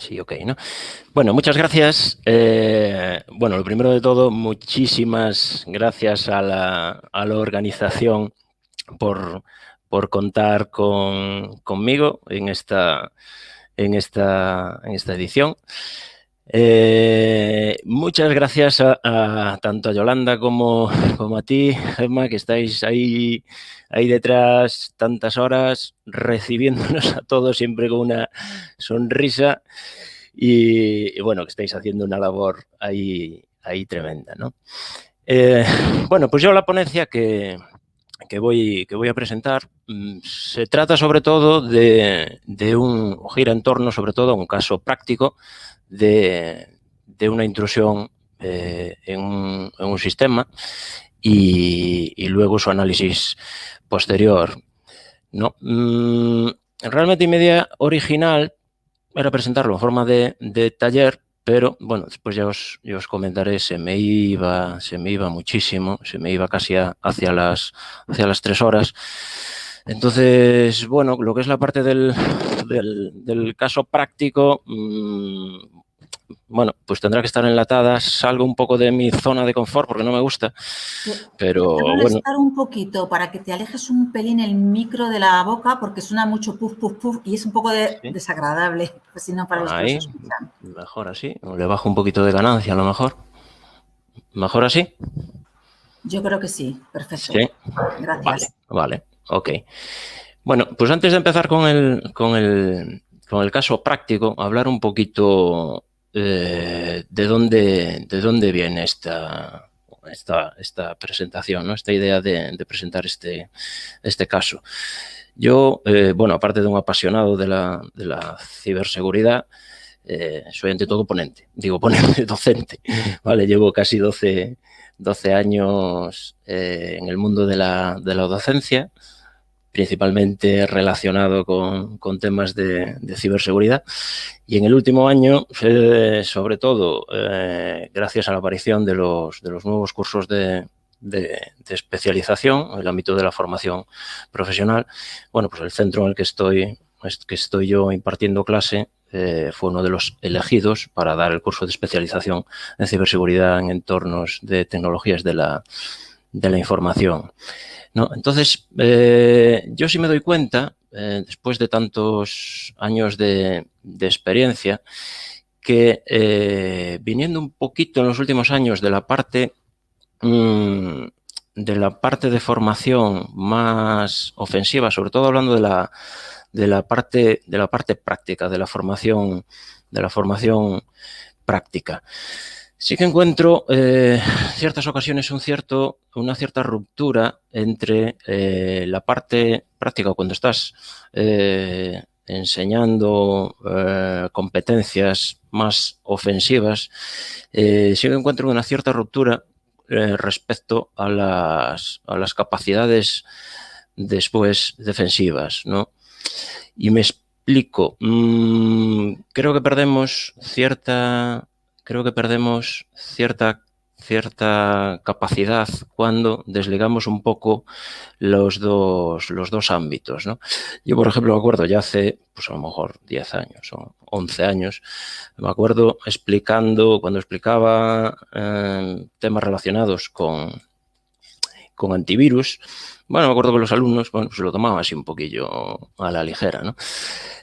Sí, ok, ¿no? Bueno, muchas gracias. Bueno, lo primero de todo, muchísimas gracias a la organización por, por contar conmigo en esta edición. Muchas gracias tanto a Yolanda como a ti, Gemma, que estáis ahí detrás tantas horas, recibiéndonos a todos siempre con una sonrisa y bueno, que estáis haciendo una labor ahí tremenda, ¿no? Bueno, pues yo la ponencia que voy a presentar se trata sobre todo gira en torno sobre todo a un caso práctico de una intrusión en un sistema y luego su análisis posterior, ¿no? Realmente mi idea original era presentarlo en forma de taller, pero bueno, después ya os comentaré, se me iba muchísimo, se me iba casi hacia las 3 horas. Entonces, bueno, lo que es la parte del caso práctico, bueno, pues tendrá que estar enlatada. Salgo un poco de mi zona de confort porque no me gusta, pero Te voy a bueno. molestar un poquito para que te alejes un pelín el micro de la boca porque suena mucho puff, puff, puff y es un poco ¿Sí? desagradable, pues si no para los que los Ahí, escuchan. mejor así. Le bajo un poquito de ganancia a lo mejor. ¿Mejor así? Yo creo que sí, perfecto. Sí. Gracias. Vale, ok. Bueno, pues antes de empezar con el caso práctico, hablar un poquito de dónde viene esta presentación, ¿no? Esta idea de presentar este caso. Yo, bueno, aparte de un apasionado de la ciberseguridad, soy ante todo ponente, docente, ¿vale? Llevo casi 12 años en el mundo de la docencia, principalmente relacionado con temas de ciberseguridad. Y en el último año, sobre todo, gracias a la aparición de los nuevos cursos de especialización en el ámbito de la formación profesional, bueno, pues el centro en el que estoy yo impartiendo clase fue uno de los elegidos para dar el curso de especialización en ciberseguridad en entornos de tecnologías de la información, ¿no? Entonces, yo sí me doy cuenta, después de tantos años de experiencia, que viniendo un poquito en los últimos años de la parte de formación más ofensiva, sobre todo hablando de la parte práctica, de la formación práctica. Sí que encuentro ciertas ocasiones una cierta ruptura entre la parte práctica cuando estás enseñando competencias más ofensivas. Sí que encuentro una cierta ruptura respecto a las capacidades después defensivas, ¿no? Y me explico. Creo que perdemos cierta capacidad cuando desligamos un poco los dos ámbitos, ¿no? Yo, por ejemplo, me acuerdo ya hace, pues a lo mejor 10 años o 11 años, me acuerdo cuando explicaba temas relacionados con antivirus. Bueno, me acuerdo que los alumnos, bueno, pues se lo tomaban así un poquillo a la ligera, ¿no?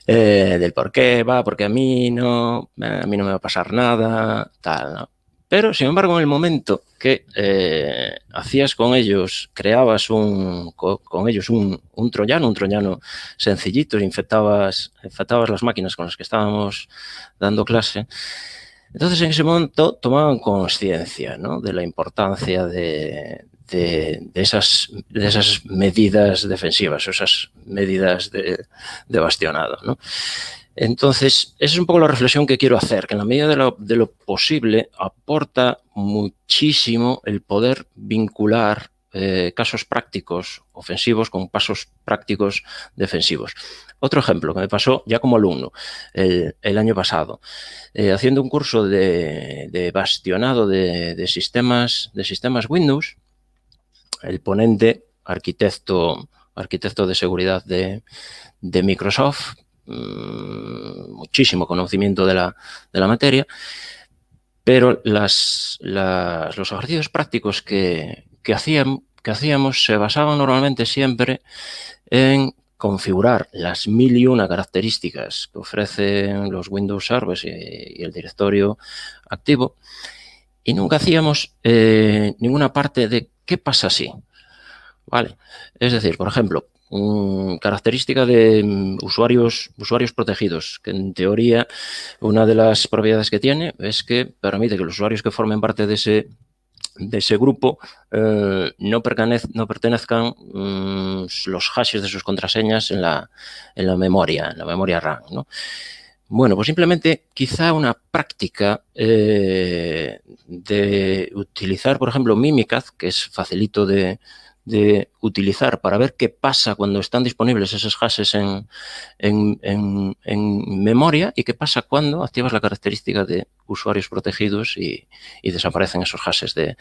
Del por qué porque a mí no me va a pasar nada, tal, ¿no? Pero, sin embargo, en el momento que hacías con ellos, creabas con ellos un troyano sencillito, infectabas las máquinas con las que estábamos dando clase, entonces en ese momento tomaban conciencia, ¿no?, de la importancia de esas medidas defensivas, esas medidas de bastionado, ¿no? Entonces, esa es un poco la reflexión que quiero hacer, que en la medida de lo posible aporta muchísimo el poder vincular casos prácticos ofensivos con casos prácticos defensivos. Otro ejemplo que me pasó ya como alumno el año pasado, haciendo un curso de bastionado de sistemas Windows. El ponente, arquitecto de seguridad de Microsoft, muchísimo conocimiento de la materia, pero los ejercicios prácticos que hacíamos se basaban normalmente siempre en configurar las 1001 características que ofrecen los Windows Servers y el directorio activo, y nunca hacíamos ninguna parte de qué pasa si. ¿Vale? Es decir, por ejemplo, característica de usuarios protegidos, que en teoría una de las propiedades que tiene es que permite que los usuarios que formen parte de ese grupo no pertenezcan los hashes de sus contraseñas en la memoria RAM, ¿no? Bueno, pues simplemente quizá una práctica de utilizar, por ejemplo, Mimikatz, que es facilito de utilizar para ver qué pasa cuando están disponibles esos hashes en memoria y qué pasa cuando activas la característica de usuarios protegidos y desaparecen esos hashes de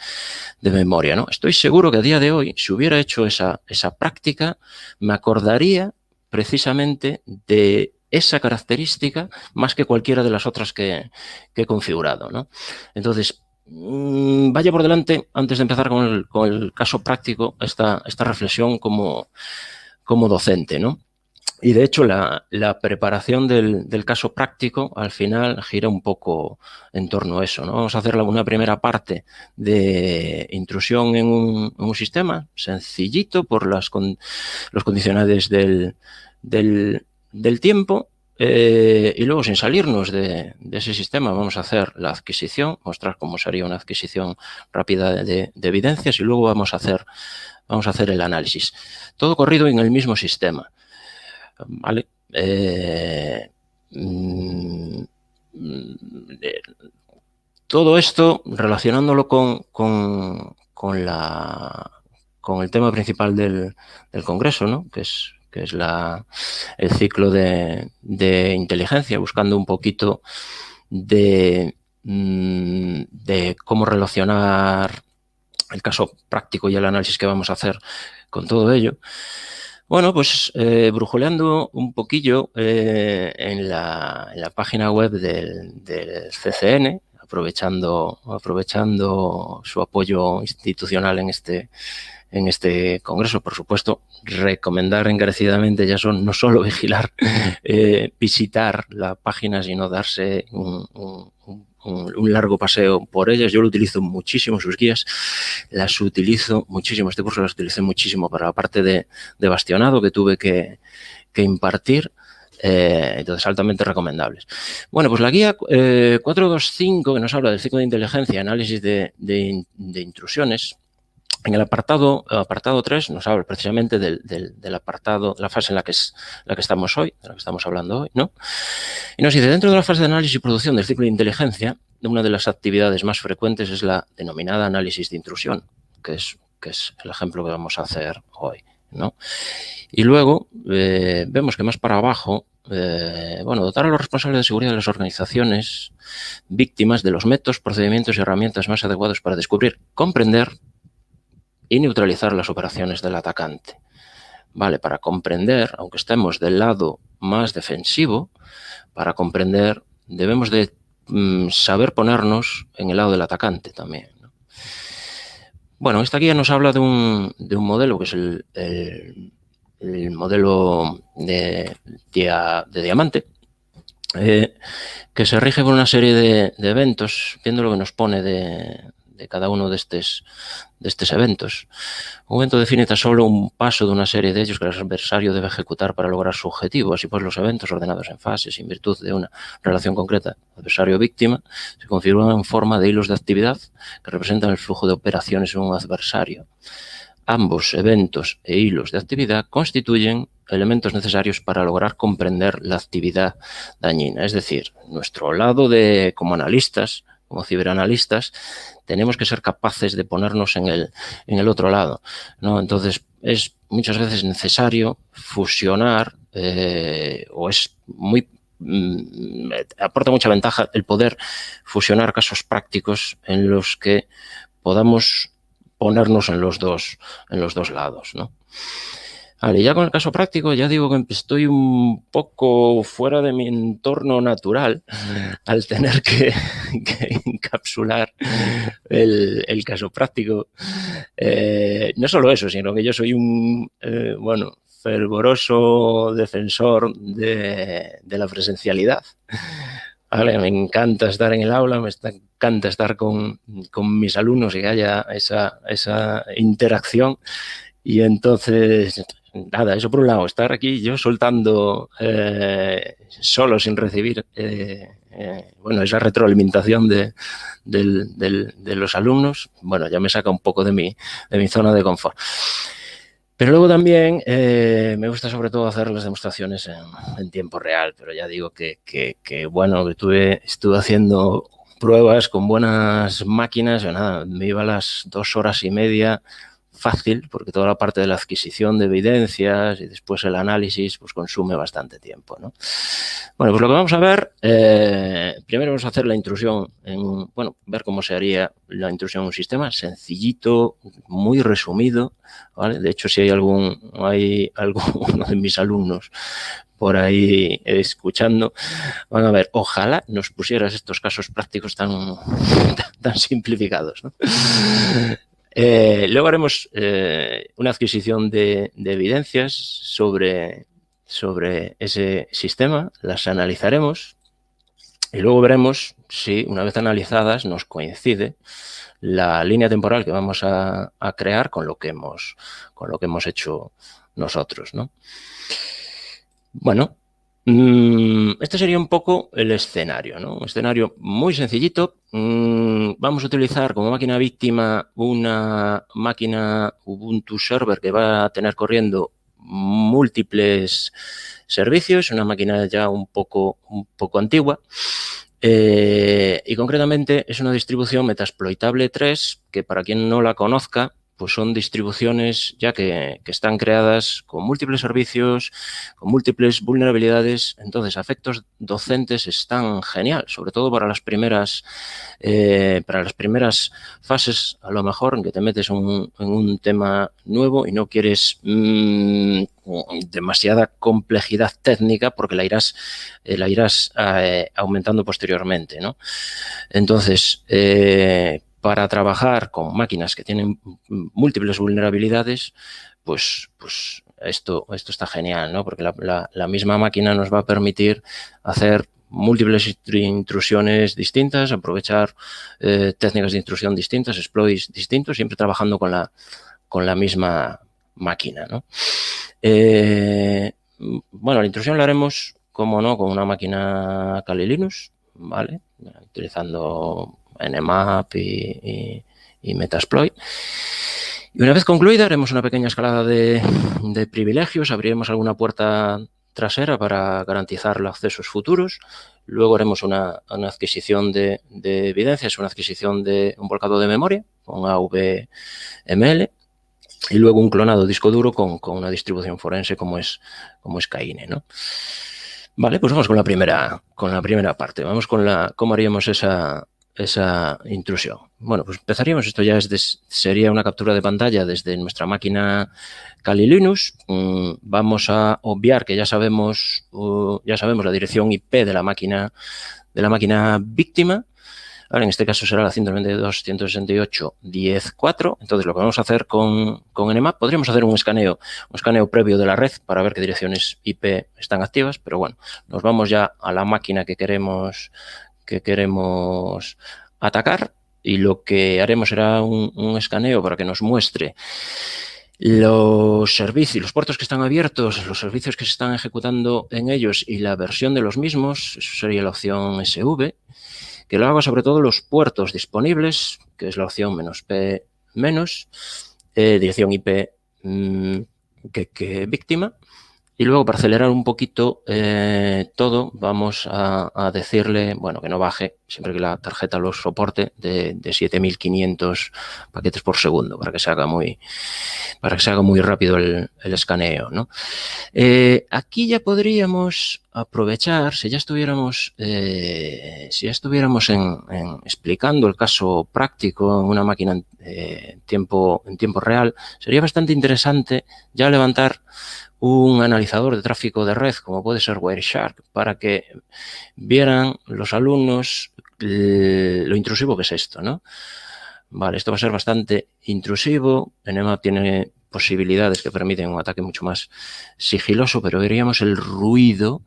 memoria, ¿no? Estoy seguro que a día de hoy, si hubiera hecho esa práctica, me acordaría precisamente de esa característica más que cualquiera de las otras que he configurado, ¿no? Entonces, vaya por delante, antes de empezar con el caso práctico, esta reflexión como docente, ¿no? Y de hecho, la preparación del caso práctico al final gira un poco en torno a eso, ¿no? Vamos a hacer una primera parte de intrusión en un sistema, sencillito por los condicionales del tiempo, y luego, sin salirnos de ese sistema, vamos a hacer la adquisición, mostrar cómo sería una adquisición rápida de evidencias, y luego vamos a hacer el análisis. Todo corrido en el mismo sistema. ¿Vale? Todo esto relacionándolo con el tema principal del Congreso, ¿no? Que es el ciclo de inteligencia, buscando un poquito de cómo relacionar el caso práctico y el análisis que vamos a hacer con todo ello. Bueno, pues brujuleando un poquillo en la página web del CCN, aprovechando su apoyo institucional en este congreso, por supuesto, recomendar encarecidamente ya no solo vigilar, visitar la página, sino darse un largo paseo por ellas. Yo lo utilizo muchísimo, sus guías las utilizo muchísimo. Este curso las utilicé muchísimo para la parte de bastionado que tuve que impartir. Entonces, altamente recomendables. Bueno, pues la guía 425, que nos habla del ciclo de inteligencia, análisis de intrusiones, en el apartado 3 nos habla precisamente del apartado, la fase en la que estamos hoy, de la que estamos hablando hoy, ¿no? Y nos dice, dentro de la fase de análisis y producción del ciclo de inteligencia, una de las actividades más frecuentes es la denominada análisis de intrusión, que es el ejemplo que vamos a hacer hoy, ¿no? Y luego vemos que más para abajo, dotar a los responsables de seguridad de las organizaciones víctimas de los métodos, procedimientos y herramientas más adecuados para descubrir, comprender y neutralizar las operaciones del atacante. Vale, para comprender, aunque estemos del lado más defensivo, para comprender debemos de saber ponernos en el lado del atacante también, ¿no? Bueno, esta guía nos habla de un modelo que es el modelo de diamante, que se rige por una serie de eventos, viendo lo que nos pone de cada uno de estos eventos. Un evento define tan solo un paso de una serie de ellos que el adversario debe ejecutar para lograr su objetivo. Así pues, los eventos ordenados en fases, en virtud de una relación concreta adversario-víctima, se configuran en forma de hilos de actividad que representan el flujo de operaciones en un adversario. Ambos eventos e hilos de actividad constituyen elementos necesarios para lograr comprender la actividad dañina. Es decir, nuestro lado como analistas, como ciberanalistas, tenemos que ser capaces de ponernos en el otro lado, ¿no? Entonces, es muchas veces necesario fusionar, o es muy aporta mucha ventaja el poder fusionar casos prácticos en los que podamos ponernos en los dos lados, ¿no? Vale, ya con el caso práctico, ya digo que estoy un poco fuera de mi entorno natural al tener que encapsular el caso práctico. No solo eso, sino que yo soy un, bueno, fervoroso defensor de la presencialidad. Vale, me encanta estar en el aula, me encanta estar con mis alumnos y que haya esa interacción. Y entonces, nada, eso por un lado, estar aquí yo soltando solo sin recibir bueno, esa retroalimentación de los alumnos, bueno, ya me saca un poco de mi zona de confort. Pero luego también me gusta sobre todo hacer las demostraciones en tiempo real, pero ya digo que bueno, estuve haciendo pruebas con buenas máquinas, nada, me iba a las 2 horas y media fácil, porque toda la parte de la adquisición de evidencias y después el análisis pues consume bastante tiempo, ¿no? Bueno, pues lo que vamos a ver, primero vamos a hacer la intrusión, bueno, ver cómo se haría la intrusión en un sistema sencillito, muy resumido, ¿vale? De hecho, si hay alguno de mis alumnos por ahí escuchando, van a ver, ojalá nos pusieras estos casos prácticos tan simplificados, ¿no? Luego haremos una adquisición de evidencias sobre ese sistema, las analizaremos y luego veremos si, una vez analizadas, nos coincide la línea temporal que vamos a crear con lo que hemos hecho nosotros, ¿no? Bueno, este sería un poco el escenario, ¿no? Un escenario muy sencillito. Vamos a utilizar como máquina víctima una máquina Ubuntu Server que va a tener corriendo múltiples servicios, una máquina ya un poco antigua. Y concretamente es una distribución Metasploitable 3 que, para quien no la conozca, pues son distribuciones ya que están creadas con múltiples servicios, con múltiples vulnerabilidades. Entonces, a efectos docentes están genial, sobre todo para las primeras fases, a lo mejor, en que te metes en un tema nuevo y no quieres demasiada complejidad técnica, porque la irás aumentando posteriormente, ¿no? Entonces, para trabajar con máquinas que tienen múltiples vulnerabilidades, pues esto está genial, ¿no? Porque la misma máquina nos va a permitir hacer múltiples intrusiones distintas, aprovechar técnicas de intrusión distintas, exploits distintos, siempre trabajando con la misma máquina, ¿no? Bueno, la intrusión la haremos, como no, con una máquina Kali Linux, ¿vale? Utilizando Nmap y Metasploit. Y una vez concluida, haremos una pequeña escalada de privilegios, abriremos alguna puerta trasera para garantizar los accesos futuros. Luego haremos una adquisición de evidencias, una adquisición de un volcado de memoria con AVML y luego un clonado disco duro con una distribución forense como es Kaine, ¿no? Vale, pues vamos con la primera parte. Vamos con cómo haríamos esa intrusión. Bueno, pues empezaríamos. Esto ya sería una captura de pantalla desde nuestra máquina Kali Linux. Vamos a obviar que ya sabemos la dirección IP de la máquina víctima. Ahora, en este caso será la 192.168.10.4. Entonces, lo que vamos a hacer con Nmap, podríamos hacer un escaneo previo de la red para ver qué direcciones IP están activas, pero bueno, nos vamos ya a la máquina que queremos atacar, y lo que haremos será un escaneo para que nos muestre los servicios, los puertos que están abiertos, los servicios que se están ejecutando en ellos y la versión de los mismos. Eso sería la opción SV, que lo haga sobre todo los puertos disponibles, que es la opción "-p-", dirección IP que víctima, Y luego, para acelerar un poquito todo, vamos a decirle, bueno, que no baje, siempre que la tarjeta lo soporte, de 7500 paquetes por segundo, para que se haga muy rápido el escaneo, ¿no? Aquí ya podríamos aprovechar, si ya estuviéramos explicando el caso práctico en una máquina en tiempo real, sería bastante interesante ya levantar un analizador de tráfico de red, como puede ser Wireshark, para que vieran los alumnos lo intrusivo que es esto, ¿no? Vale, esto va a ser bastante intrusivo. Nmap tiene posibilidades que permiten un ataque mucho más sigiloso, pero veríamos el ruido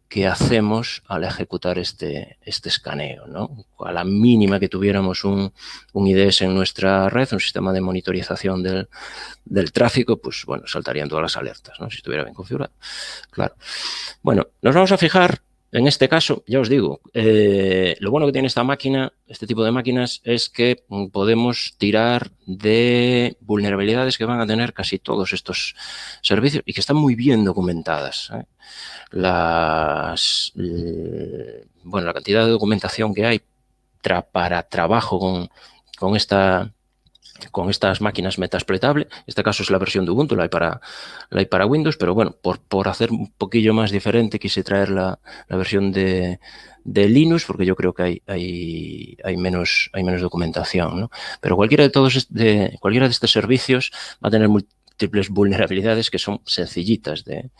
que hacemos al ejecutar este escaneo, ¿no? A la mínima que tuviéramos un IDS en nuestra red, un sistema de monitorización del tráfico, pues bueno, saltarían todas las alertas, ¿no? Si estuviera bien configurado. Claro. Bueno, nos vamos a fijar en este caso, ya os digo, lo bueno que tiene esta máquina, este tipo de máquinas, es que podemos tirar de vulnerabilidades que van a tener casi todos estos servicios y que están muy bien documentadas. La cantidad de documentación que hay para trabajo con estas máquinas metaexploitable. En este caso es la versión de Ubuntu, la hay para Windows, pero bueno, por hacer un poquillo más diferente quise traer la versión de Linux, porque yo creo que hay menos documentación, ¿no? Pero cualquiera de estos servicios va a tener múltiples vulnerabilidades que son sencillitas de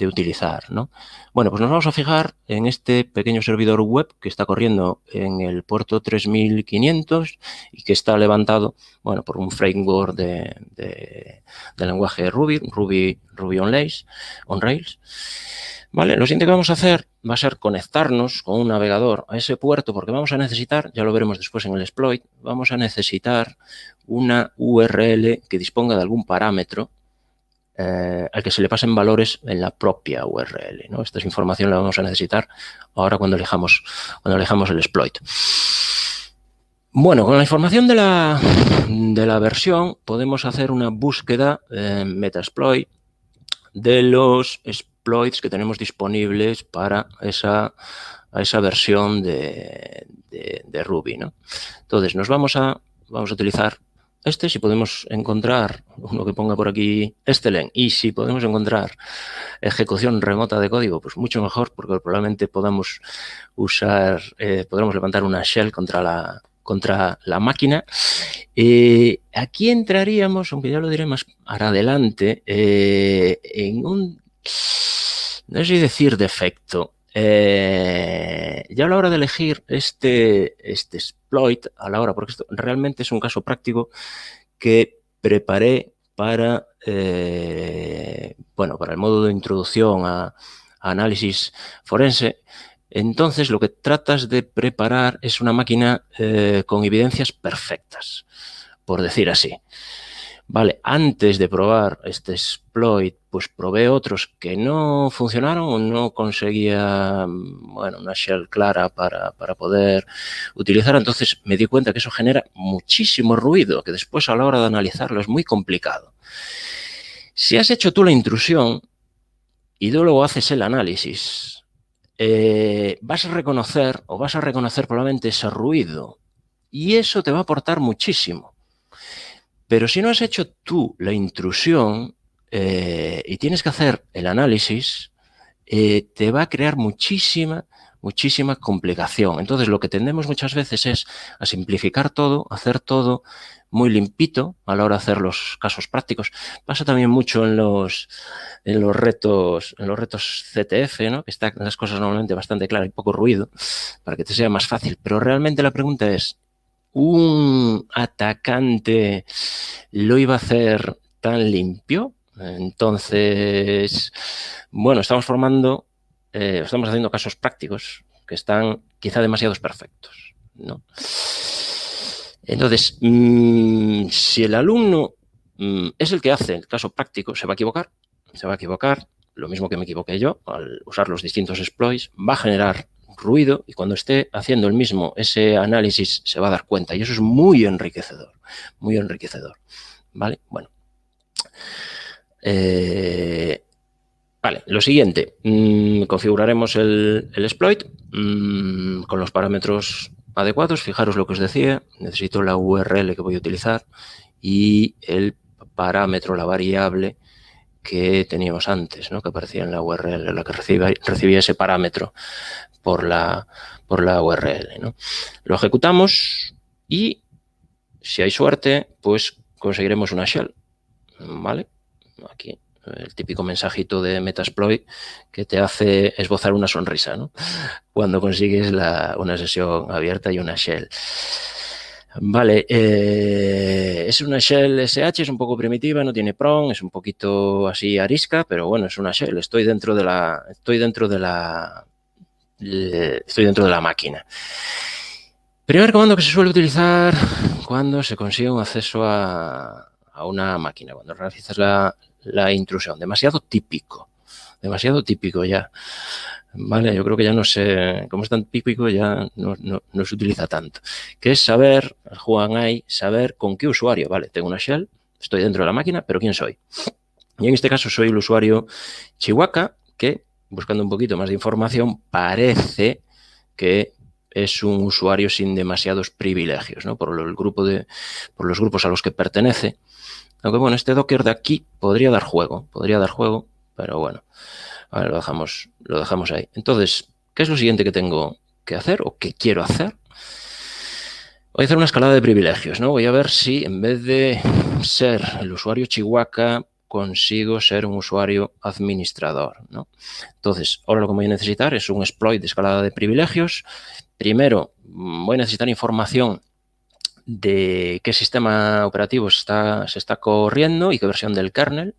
utilizar, ¿no? Bueno, pues nos vamos a fijar en este pequeño servidor web que está corriendo en el puerto 3500 y que está levantado, bueno, por un framework de lenguaje Ruby on Rails. Vale, lo siguiente que vamos a hacer va a ser conectarnos con un navegador a ese puerto, porque vamos a necesitar, ya lo veremos después en el exploit, vamos a necesitar una URL que disponga de algún parámetro al que se le pasen valores en la propia URL, ¿no? Esta información la vamos a necesitar ahora cuando elijamos el exploit. Bueno, con la información de la versión podemos hacer una búsqueda en Metasploit de los exploits que tenemos disponibles para esa versión de Ruby, ¿no? Entonces, vamos a utilizar si podemos encontrar uno que ponga por aquí Estelen, y si podemos encontrar ejecución remota de código, pues mucho mejor, porque probablemente podamos levantar una shell contra la máquina. Aquí entraríamos, aunque ya lo diré más adelante, en un, no sé si decir defecto. Ya a la hora de elegir este exploit, porque esto realmente es un caso práctico que preparé para el modo de introducción a análisis forense. Entonces, lo que tratas de preparar es una máquina con evidencias perfectas, por decir así. Vale, antes de probar este exploit, pues probé otros que no funcionaron o no conseguía, una shell clara para poder utilizar. Entonces me di cuenta que eso genera muchísimo ruido, que después a la hora de analizarlo es muy complicado. Si has hecho tú la intrusión y luego haces el análisis, vas a reconocer probablemente ese ruido y eso te va a aportar muchísimo. Pero si no has hecho tú la intrusión y tienes que hacer el análisis, te va a crear muchísima complicación. Entonces, lo que tendemos muchas veces es a simplificar todo, hacer todo muy limpito a la hora de hacer los casos prácticos. Pasa también mucho en los retos CTF, ¿no? Que están las cosas normalmente bastante claras y poco ruido, para que te sea más fácil. Pero realmente la pregunta es, ¿un atacante lo iba a hacer tan limpio? Entonces, estamos haciendo casos prácticos que están quizá demasiado perfectos, ¿no? Entonces, si el alumno es el que hace el caso práctico, se va a equivocar, lo mismo que me equivoqué yo al usar los distintos exploits, va a generar ruido y cuando esté haciendo ese análisis se va a dar cuenta y eso es muy enriquecedor, ¿vale? Bueno. Vale, lo siguiente, configuraremos el exploit con los parámetros adecuados. Fijaros lo que os decía, necesito la URL que voy a utilizar y el parámetro, la variable que teníamos antes, ¿no? Que aparecía en la URL, la que recibía ese parámetro por la URL, ¿no? Lo ejecutamos y, si hay suerte, pues conseguiremos una shell, ¿vale? Aquí el típico mensajito de Metasploit que te hace esbozar una sonrisa, ¿no? Cuando consigues una sesión abierta y una shell. Vale, es una shell SH, es un poco primitiva, no tiene prong, es un poquito así arisca, pero bueno, es una shell. Estoy dentro de la máquina. Primer comando que se suele utilizar cuando se consigue un acceso a una máquina, cuando realizas la intrusión. Demasiado típico ya. Vale, yo creo que ya no sé, como es tan típico, ya no se utiliza tanto. Que es saber, juegan ahí, saber con qué usuario. Vale, tengo una shell, estoy dentro de la máquina, pero ¿quién soy? Y en este caso soy el usuario Chihuahua, que, buscando un poquito más de información, parece que es un usuario sin demasiados privilegios, ¿no? Por los grupos a los que pertenece. Aunque bueno, este Docker de aquí podría dar juego, pero bueno, ahora lo dejamos ahí. Entonces, ¿qué es lo siguiente que tengo que hacer o que quiero hacer? Voy a hacer una escalada de privilegios, ¿no? Voy a ver si en vez de ser el usuario Chihuahua consigo ser un usuario administrador, ¿no? Entonces, ahora lo que voy a necesitar es un exploit de escalada de privilegios. Primero, voy a necesitar información de qué sistema operativo se está corriendo y qué versión del kernel,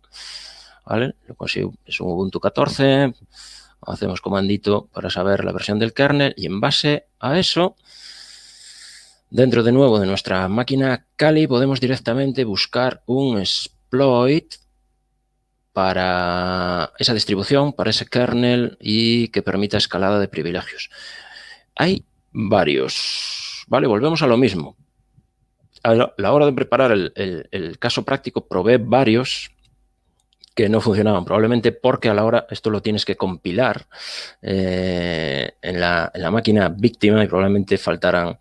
¿vale? Lo consigo, es un Ubuntu 14, hacemos comandito para saber la versión del kernel y en base a eso, dentro de nuevo de nuestra máquina Kali, podemos directamente buscar un exploit para esa distribución, para ese kernel y que permita escalada de privilegios. Hay varios, ¿vale? Volvemos a lo mismo. A la hora de preparar el caso práctico probé varios que no funcionaban, probablemente porque a la hora esto lo tienes que compilar en la máquina víctima y probablemente faltaran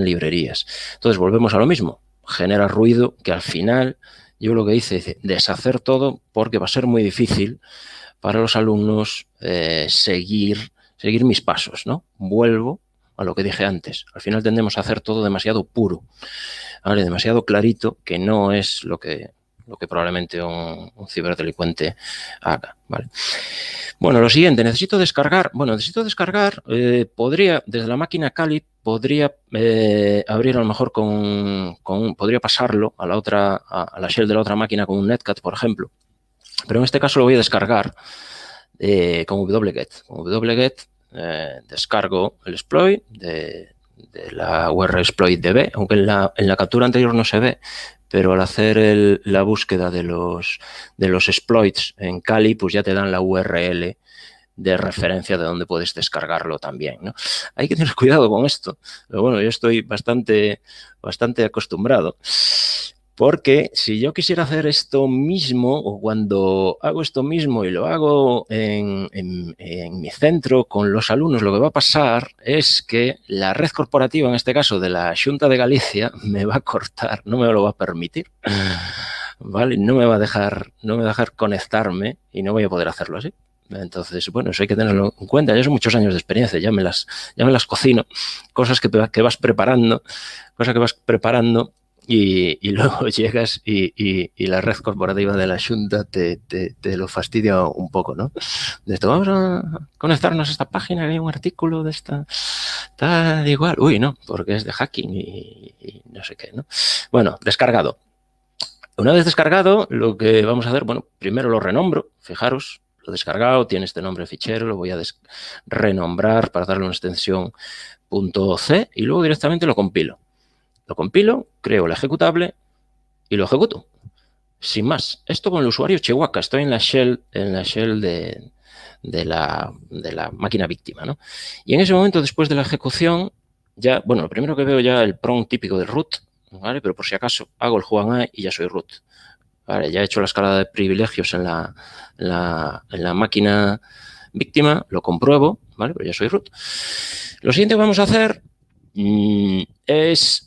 librerías. Entonces volvemos a lo mismo, genera ruido que al final yo lo que hice es deshacer todo porque va a ser muy difícil para los alumnos seguir mis pasos, ¿no? Vuelvo a lo que dije antes. Al final tendemos a hacer todo demasiado puro, ¿vale? Demasiado clarito, que no es lo que probablemente un ciberdelincuente haga, ¿vale? Bueno, lo siguiente, necesito descargar, podría, desde la máquina Kali, podría abrir a lo mejor podría pasarlo a la shell de la otra máquina con un netcat, por ejemplo, pero en este caso lo voy a descargar con wget. Con wget descargo el exploit de la URL exploit db, aunque en la captura anterior no se ve, pero al hacer la búsqueda de los exploits en Kali, pues ya te dan la URL de referencia de donde puedes descargarlo también, ¿no? Hay que tener cuidado con esto, pero bueno, yo estoy bastante acostumbrado. Porque si yo quisiera hacer esto mismo, o cuando hago esto mismo y lo hago en mi centro con los alumnos, lo que va a pasar es que la red corporativa, en este caso de la Xunta de Galicia, me va a cortar, no me lo va a permitir, ¿vale? No me va a dejar conectarme y no voy a poder hacerlo así. Entonces, bueno, eso hay que tenerlo en cuenta. Ya son muchos años de experiencia, ya me las cocino, cosas que vas preparando, y luego llegas y la red corporativa de la Xunta te lo fastidia un poco, ¿no? De esto, vamos a conectarnos a esta página, que hay un artículo de esta, tal, igual. Uy, no, porque es de hacking y no sé qué, ¿no? Bueno, descargado. Una vez descargado, lo que vamos a hacer, bueno, primero lo renombro, fijaros, lo he descargado, tiene este nombre de fichero, lo voy a renombrar para darle una extensión .c y luego directamente lo compilo. Lo compilo, creo el ejecutable y lo ejecuto. Sin más. Esto con el usuario Chihuahua. Estoy en la shell de la máquina víctima, ¿no? Y en ese momento, después de la ejecución, ya, bueno, lo primero que veo ya el prompt típico del root, ¿vale? Pero por si acaso hago el Juan A y ya soy root. Vale, ya he hecho la escalada de privilegios en la máquina víctima, lo compruebo, ¿vale? Pero ya soy root. Lo siguiente que vamos a hacer es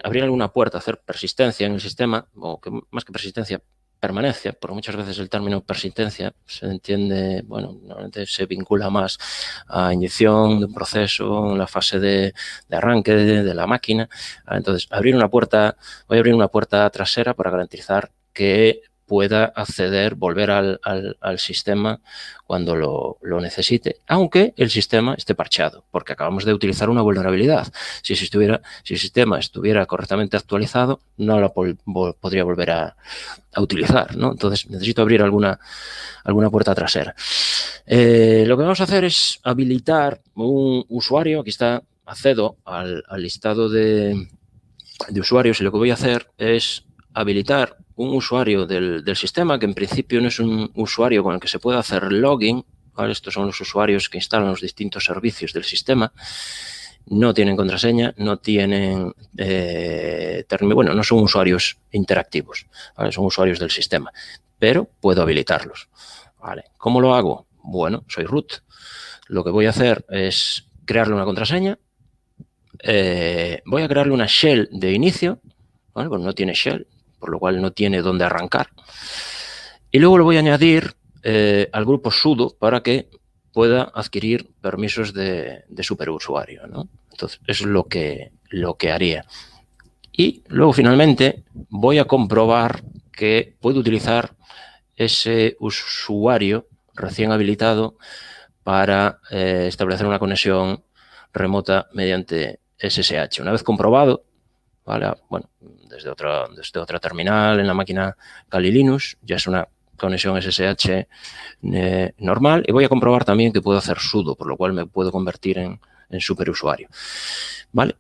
abrir alguna puerta, hacer persistencia en el sistema, o que más que persistencia, permanencia, porque muchas veces el término persistencia se entiende, bueno, normalmente se vincula más a inyección de un proceso en la fase de arranque de la máquina. Entonces, voy a abrir una puerta trasera para garantizar que pueda acceder, volver al sistema cuando lo necesite, aunque el sistema esté parcheado, porque acabamos de utilizar una vulnerabilidad. Si el sistema estuviera correctamente actualizado, no lo podría volver a utilizar, ¿no? Entonces, necesito abrir alguna puerta trasera. Lo que vamos a hacer es habilitar un usuario. Aquí está, accedo al listado de usuarios, y lo que voy a hacer es habilitar un usuario del sistema, que en principio no es un usuario con el que se pueda hacer login, ¿vale? Estos son los usuarios que instalan los distintos servicios del sistema. No tienen contraseña, no tienen no son usuarios interactivos, ¿vale? Son usuarios del sistema, pero puedo habilitarlos, ¿vale? ¿Cómo lo hago? Bueno, soy root. Lo que voy a hacer es crearle una contraseña. Voy a crearle una shell de inicio, ¿vale? Pues no tiene shell, por lo cual no tiene dónde arrancar. Y luego lo voy a añadir al grupo sudo para que pueda adquirir permisos de superusuario, ¿no? Entonces, eso es lo que haría. Y luego, finalmente, voy a comprobar que puedo utilizar ese usuario recién habilitado para establecer una conexión remota mediante SSH. Una vez comprobado, ¿vale? Bueno, desde otra terminal en la máquina Kali Linux, ya es una conexión SSH normal, y voy a comprobar también que puedo hacer sudo, por lo cual me puedo convertir en superusuario, ¿vale?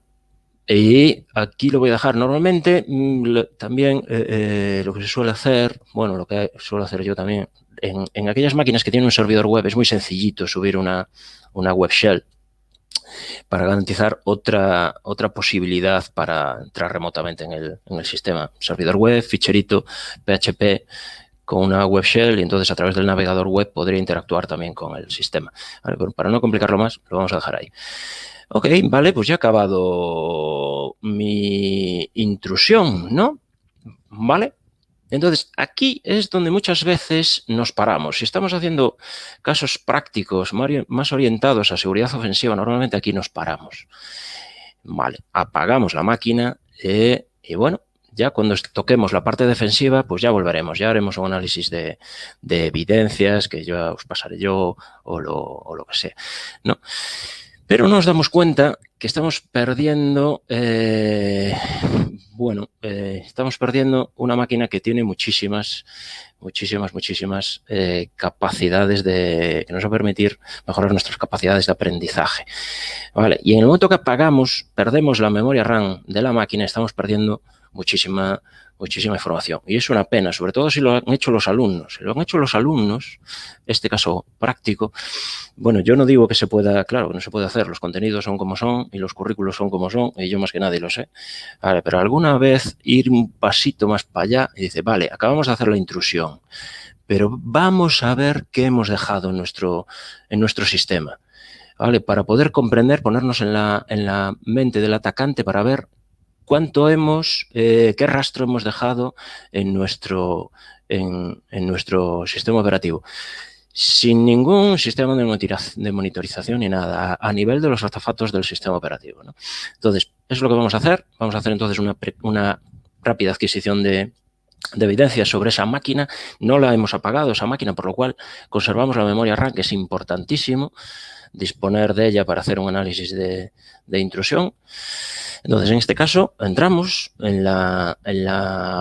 Y aquí lo voy a dejar. Normalmente también lo que se suele hacer, bueno, lo que suelo hacer yo también, en aquellas máquinas que tienen un servidor web, es muy sencillito subir una web shell para garantizar otra posibilidad para entrar remotamente en el sistema. Servidor web, ficherito, PHP, con una web shell, y entonces a través del navegador web podría interactuar también con el sistema. Vale, pero para no complicarlo más, lo vamos a dejar ahí. Ok, vale, pues ya he acabado mi intrusión, ¿no? Vale. Entonces, aquí es donde muchas veces nos paramos. Si estamos haciendo casos prácticos más orientados a seguridad ofensiva, normalmente aquí nos paramos. Vale, apagamos la máquina y bueno, ya cuando toquemos la parte defensiva, pues ya volveremos, ya haremos un análisis de evidencias que ya os pasaré yo o lo que sea, ¿no? Pero nos damos cuenta que estamos perdiendo, estamos perdiendo una máquina que tiene muchísimas capacidades que nos va a permitir mejorar nuestras capacidades de aprendizaje, ¿vale? Y en el momento que perdemos la memoria RAM de la máquina, estamos perdiendo muchísima información. Y es una pena, sobre todo si lo han hecho los alumnos. Si lo han hecho los alumnos, este caso práctico, bueno, yo no digo que se pueda, claro, que no se puede hacer. Los contenidos son como son y los currículos son como son, y yo más que nadie lo sé. Vale, pero alguna vez ir un pasito más para allá y dice, vale, acabamos de hacer la intrusión, pero vamos a ver qué hemos dejado en nuestro sistema, ¿vale? Para poder comprender, ponernos en la mente del atacante para ver cuánto qué rastro hemos dejado en nuestro sistema operativo, sin ningún sistema de monitorización ni nada, a nivel de los artefactos del sistema operativo, ¿no? Entonces, eso es lo que vamos a hacer. Vamos a hacer entonces una rápida adquisición de evidencias sobre esa máquina. No la hemos apagado, esa máquina, por lo cual conservamos la memoria RAM, que es importantísimo disponer de ella para hacer un análisis de intrusión. Entonces, en este caso, entramos en la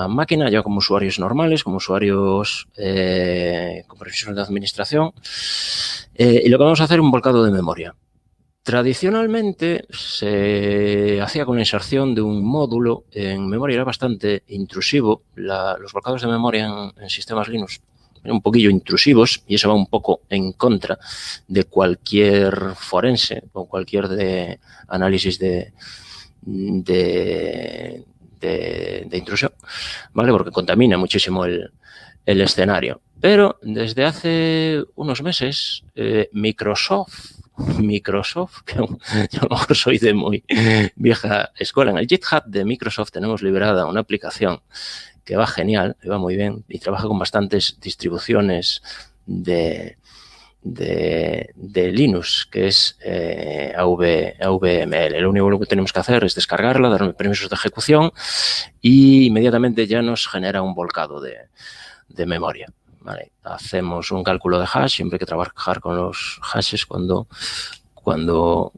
máquina ya como usuarios normales, como usuarios con permisos de administración, y lo que vamos a hacer es un volcado de memoria. Tradicionalmente se hacía con la inserción de un módulo en memoria, era bastante intrusivo. Los volcados de memoria en sistemas Linux eran un poquillo intrusivos, y eso va un poco en contra de cualquier forense o cualquier análisis de intrusión, ¿vale? Porque contamina muchísimo el escenario. Pero desde hace unos meses, Microsoft, que yo a lo mejor soy de muy vieja escuela, en el GitHub de Microsoft tenemos liberada una aplicación que va genial, que va muy bien y trabaja con bastantes distribuciones de Linux, que es AVML. Lo único que tenemos que hacer es descargarla, darle permisos de ejecución y inmediatamente ya nos genera un volcado de memoria. Vale. Hacemos un cálculo de hash, siempre hay que trabajar con los hashes cuando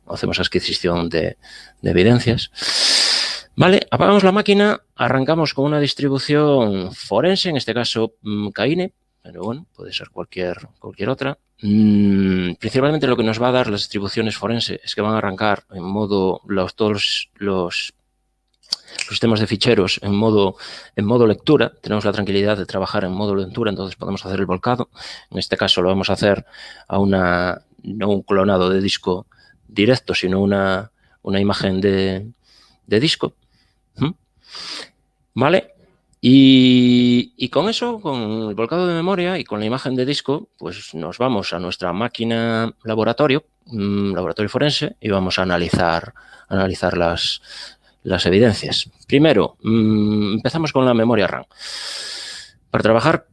hacemos adquisición de evidencias. Vale, apagamos la máquina, arrancamos con una distribución forense, en este caso Kaine, pero bueno, puede ser cualquier otra. Principalmente lo que nos va a dar las distribuciones forense es que van a arrancar en modo todos los sistemas de ficheros en modo lectura. Tenemos la tranquilidad de trabajar en modo lectura, entonces podemos hacer el volcado. En este caso lo vamos a hacer a no un clonado de disco directo, sino una imagen de disco. ¿Vale? Y con eso, con el volcado de memoria y con la imagen de disco, pues nos vamos a nuestra máquina laboratorio forense, y vamos a analizar las evidencias. Primero, empezamos con la memoria RAM. Para trabajar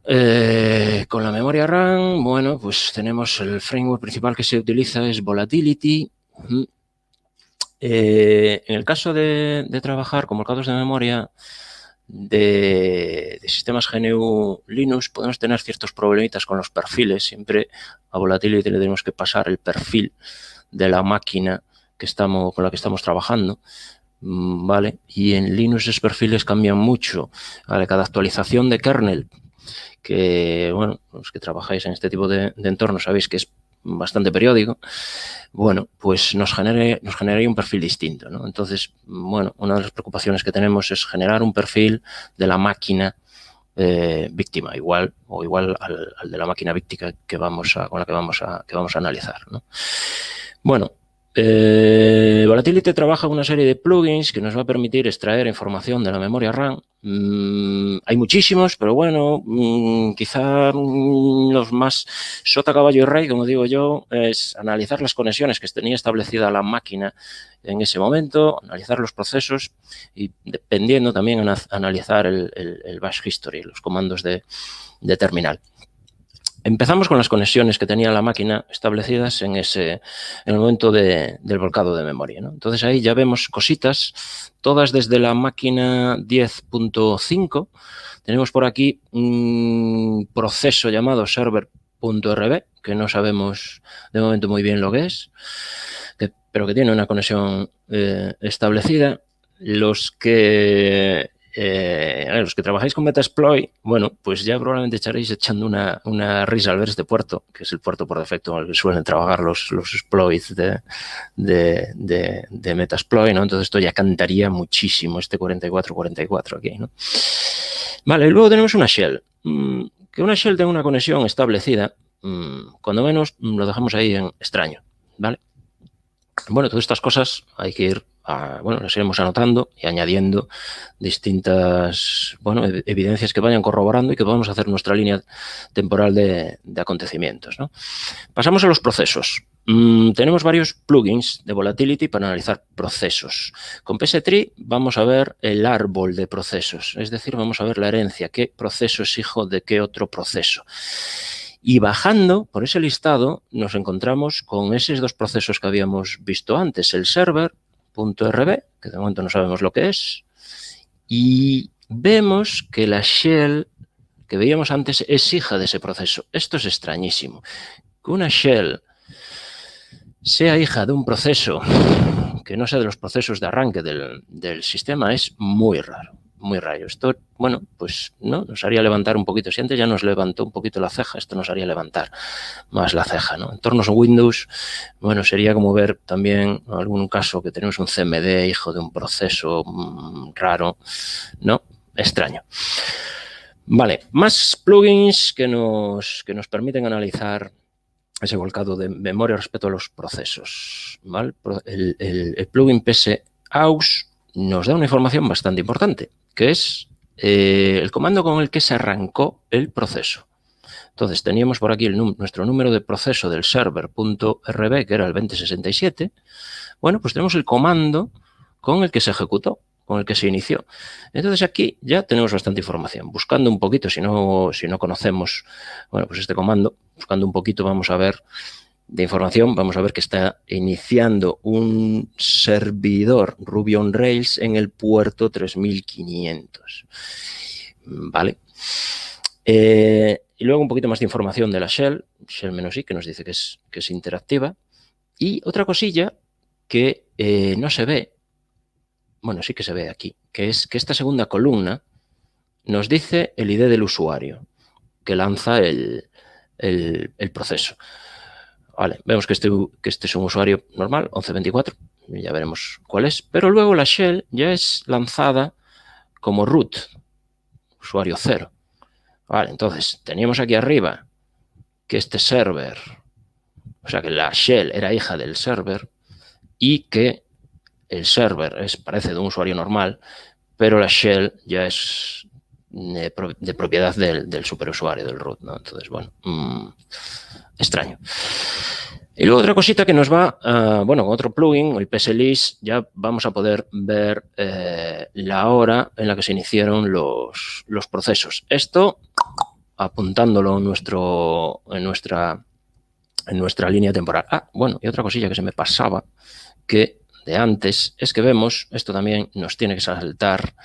con la memoria RAM, bueno, pues tenemos el framework principal que se utiliza es Volatility. En el caso de trabajar con volcados de memoria de sistemas GNU Linux, podemos tener ciertos problemitas con los perfiles. Siempre a Volatility le tenemos que pasar el perfil de la máquina con la que estamos trabajando, ¿vale? Y en Linux esos perfiles cambian mucho. ¿Vale? Cada actualización de kernel, que, bueno, los que trabajáis en este tipo de entornos sabéis que es bastante periódico, bueno, pues nos generaría un perfil distinto, ¿no? Entonces, bueno, una de las preocupaciones que tenemos es generar un perfil de la máquina víctima, igual al de la máquina víctima con la que vamos a analizar, ¿no? Bueno, Volatility trabaja con una serie de plugins que nos va a permitir extraer información de la memoria RAM. Hay muchísimos, pero bueno, quizá los más sota, caballo y rey, como digo yo, es analizar las conexiones que tenía establecida la máquina en ese momento, analizar los procesos y, dependiendo, también analizar el bash history, los comandos de terminal. Empezamos con las conexiones que tenía la máquina establecidas en el momento del volcado de memoria, ¿no? Entonces ahí ya vemos cositas, todas desde la máquina 10.5. Tenemos por aquí un proceso llamado server.rb, que no sabemos de momento muy bien lo que es, pero que tiene una conexión establecida. Los que trabajáis con Metasploit, bueno, pues ya probablemente estaréis echando una risa al ver este puerto, que es el puerto por defecto al que suelen trabajar los exploits de Metasploit, ¿no? Entonces esto ya cantaría muchísimo, este 4444 aquí, ¿no? Vale, y luego tenemos una shell. Que una shell tenga una conexión establecida, cuando menos lo dejamos ahí en extraño, ¿vale? Bueno, todas estas cosas hay que ir las iremos anotando y añadiendo distintas, evidencias que vayan corroborando y que podamos hacer nuestra línea temporal de acontecimientos, ¿no? Pasamos a los procesos. Tenemos varios plugins de Volatility para analizar procesos. Con PS-Tree vamos a ver el árbol de procesos, es decir, vamos a ver la herencia, qué proceso es hijo de qué otro proceso. Y bajando por ese listado nos encontramos con esos dos procesos que habíamos visto antes, el server.rb, que de momento no sabemos lo que es, y vemos que la shell que veíamos antes es hija de ese proceso. Esto es extrañísimo. Que una shell sea hija de un proceso que no sea de los procesos de arranque del sistema es muy raro. Muy raro. Esto, pues no, nos haría levantar un poquito. Si antes ya nos levantó un poquito la ceja, esto nos haría levantar más la ceja, ¿no? Entornos Windows, sería como ver también en algún caso que tenemos un CMD hijo de un proceso raro, ¿no? Extraño. Vale, más plugins que nos permiten analizar ese volcado de memoria respecto a los procesos, ¿vale? El plugin PS-Aus nos da una información bastante importante, que es el comando con el que se arrancó el proceso. Entonces, teníamos por aquí nuestro número de proceso del server.rb, que era el 2067. Bueno, pues tenemos el comando con el que se ejecutó, con el que se inició. Entonces, aquí ya tenemos bastante información. Buscando un poquito, si no conocemos, bueno, pues este comando, buscando un poquito vamos a ver de información, vamos a ver que está iniciando un servidor Ruby on Rails en el puerto 3500. ¿Vale? Y luego un poquito más de información de la shell -i, que nos dice que es interactiva. Y otra cosilla que no se ve, bueno, sí que se ve aquí, que es que esta segunda columna nos dice el ID del usuario que lanza el proceso. Vale, vemos que este es un usuario normal, 1124, ya veremos cuál es, pero luego la shell ya es lanzada como root, usuario 0. Vale, entonces teníamos aquí arriba que este server, o sea que la shell era hija del server y que el server parece de un usuario normal, pero la shell ya es de propiedad del superusuario, del root, ¿no? Entonces, bueno, extraño. Y luego otra cosita que nos va, bueno, con otro plugin, el PSList, ya vamos a poder ver la hora en la que se iniciaron los procesos. Esto apuntándolo en nuestra línea temporal. Bueno, y otra cosilla que se me pasaba, que de antes, es que vemos, esto también nos tiene que saltar